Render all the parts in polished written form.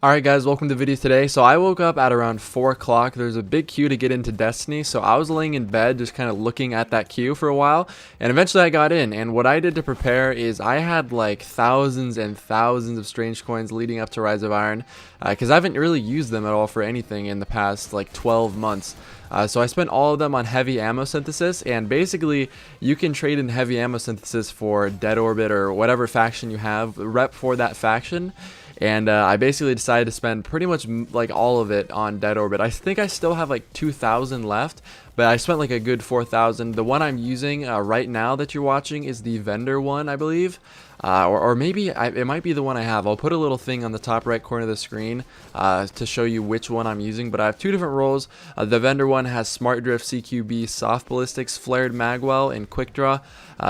Alright guys, welcome to the video today. So I woke up at around 4 o'clock. There's a big queue to get into Destiny, so I was laying in bed just kind of looking at that queue for a while, and eventually I got in. And what I did to prepare is I had like thousands and thousands of strange coins leading up to Rise of Iron, because I haven't really used them at all for anything in the past like 12 months. So I spent all of them on heavy ammo synthesis, and basically you can trade in heavy ammo synthesis for Dead Orbit or whatever faction you have, rep for that faction. And I basically decided to spend pretty much like all of it on Dead Orbit. I think I still have like 2,000 left, but I spent like a good 4,000. The one I'm using right now that you're watching is the vendor one, I believe. Or maybe it might be the one I have. I'll put a little thing on the top right corner of the screen to show you which one I'm using. But I have two different rolls. The vendor one has Smart Drift, CQB, Soft Ballistics, Flared Magwell, and Quick Draw.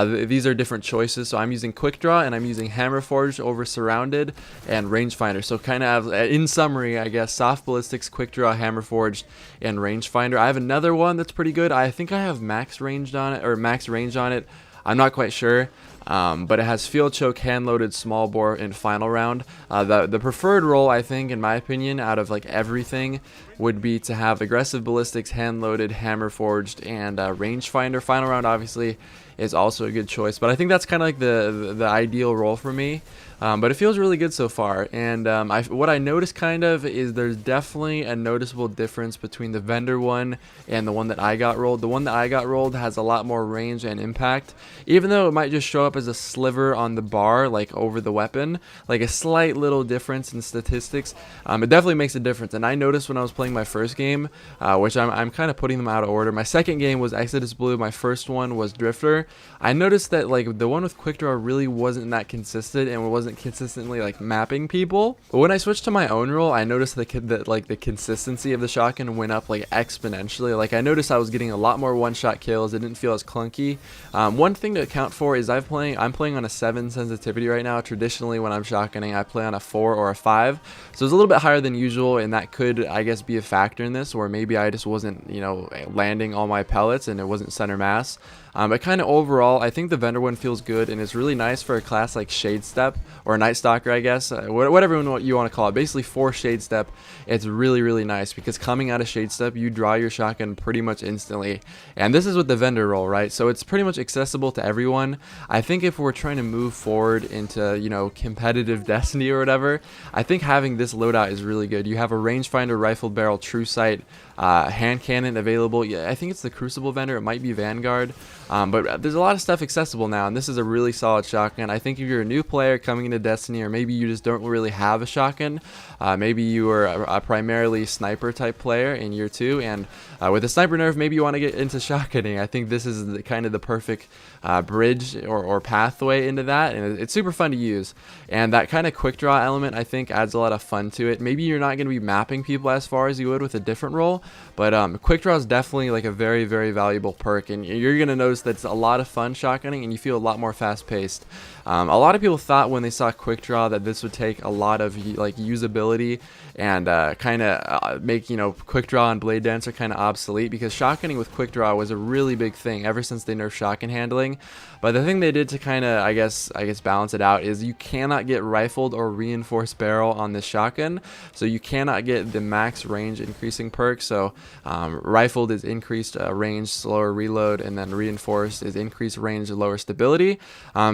These are different choices. So I'm using Quick Draw, and I'm using Hammer Forged over Surrounded and Rangefinder. So kind of in summary, I guess, Soft Ballistics, Quick Draw, Hammer Forged, and Rangefinder. I have another one that's pretty good. I think I have max range on it, or max range on it. I'm not quite sure. But it has Field Choke, Hand Loaded, Small Bore, and Final Round. The preferred roll, I think, in my opinion, out of like everything, would be to have Aggressive Ballistics, Hand Loaded, Hammer Forged, and Rangefinder. Final Round, obviously, is also a good choice, but I think that's kind of like the ideal roll for me. But it feels really good so far, and what I noticed kind of is there's definitely a noticeable difference between the vendor one and the one that I got rolled. The one that I got rolled has a lot more range and impact, even though it might just show up as a sliver on the bar, like over the weapon, like a slight little difference in statistics. It definitely makes a difference, and I noticed when I was playing my first game, which I'm kind of putting them out of order. My second game was Exodus Blue, my first one was Drifter. I noticed that like the one with Quick Draw really wasn't that consistent, and it wasn't consistently like mapping people. But when I switched to my own role, I noticed that like the consistency of the shotgun went up like exponentially. Like I noticed I was getting a lot more one-shot kills. It didn't feel as clunky. One thing to account for is I'm playing on a 7 sensitivity right now. Traditionally, when I'm shotgunning, I play on a 4 or a 5, so it's a little bit higher than usual, and that could, I guess, be a factor in this, or maybe I just wasn't, you know, landing all my pellets and it wasn't center mass. But kind of overall, I think the vendor one feels good, and it's really nice for a class like Shade Step or Night Stalker, I guess, whatever you want to call it. Basically, for Shade Step, it's really nice because coming out of Shade Step, you draw your shotgun pretty much instantly, and this is with the vendor roll, right? So it's pretty much accessible to everyone. I think if we're trying to move forward into, you know, competitive Destiny or whatever, I think having this loadout is really good. You have a rangefinder, rifled barrel, true sight, hand cannon available. Yeah, I think it's the Crucible vendor. It might be Vanguard. But there's a lot of stuff accessible now, and this is a really solid shotgun. I think if you're a new player coming into Destiny, or maybe you just don't really have a shotgun, maybe you are a primarily sniper type player in year 2, and with a sniper nerf, maybe you want to get into shotgunning. I think this is kind of the perfect bridge or pathway into that, and it's super fun to use. And that kind of quick draw element, I think, adds a lot of fun to it. Maybe you're not going to be mapping people as far as you would with a different role, but quick draw is definitely like a very valuable perk, and you're going to notice that's a lot of fun shotgunning, and you feel a lot more fast-paced. A lot of people thought when they saw quick draw that this would take a lot of like usability and kind of make, you know, quick draw and blade dancer kind of obsolete, because shotgunning with quick draw was a really big thing ever since they nerfed shotgun handling. But the thing they did to kind of I guess balance it out is you cannot get rifled or reinforced barrel on this shotgun, so you cannot get the max range increasing perk. So rifled is increased range, slower reload, and then reinforced is increased range, lower stability.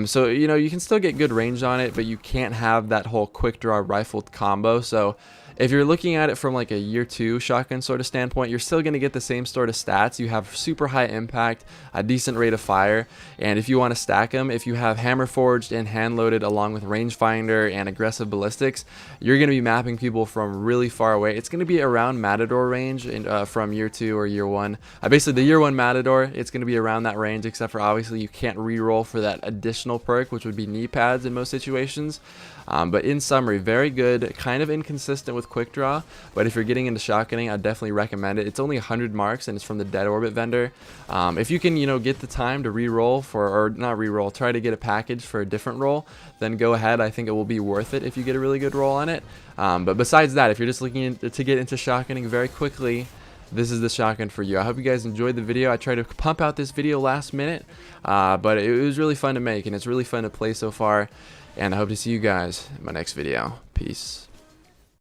So you know, you can still get good range on it, but you can't have that whole quick draw rifled combo. So if you're looking at it from like a year 2 shotgun sort of standpoint, you're still going to get the same sort of stats. You have super high impact, a decent rate of fire, and if you want to stack them, if you have hammer forged and hand loaded along with rangefinder and aggressive ballistics, you're going to be mapping people from really far away. It's going to be around matador range from year 2 or year 1. Basically the year 1 matador, it's going to be around that range, except for obviously you can't re-roll for that additional perk, which would be knee pads in most situations. But in summary, very good, kind of inconsistent with quick draw, but if you're getting into shotgunning, I definitely recommend it. It's only 100 marks, and it's from the Dead Orbit vendor. If you can, you know, get the time to re-roll for, or not re-roll, try to get a package for a different roll, then go ahead. I think it will be worth it if you get a really good roll on it. But besides that, if you're just looking to get into shotgunning very quickly, this is the shotgun for you. I hope you guys enjoyed the video. I tried to pump out this video last minute, but it was really fun to make, and it's really fun to play so far. And I hope to see you guys in my next video. Peace.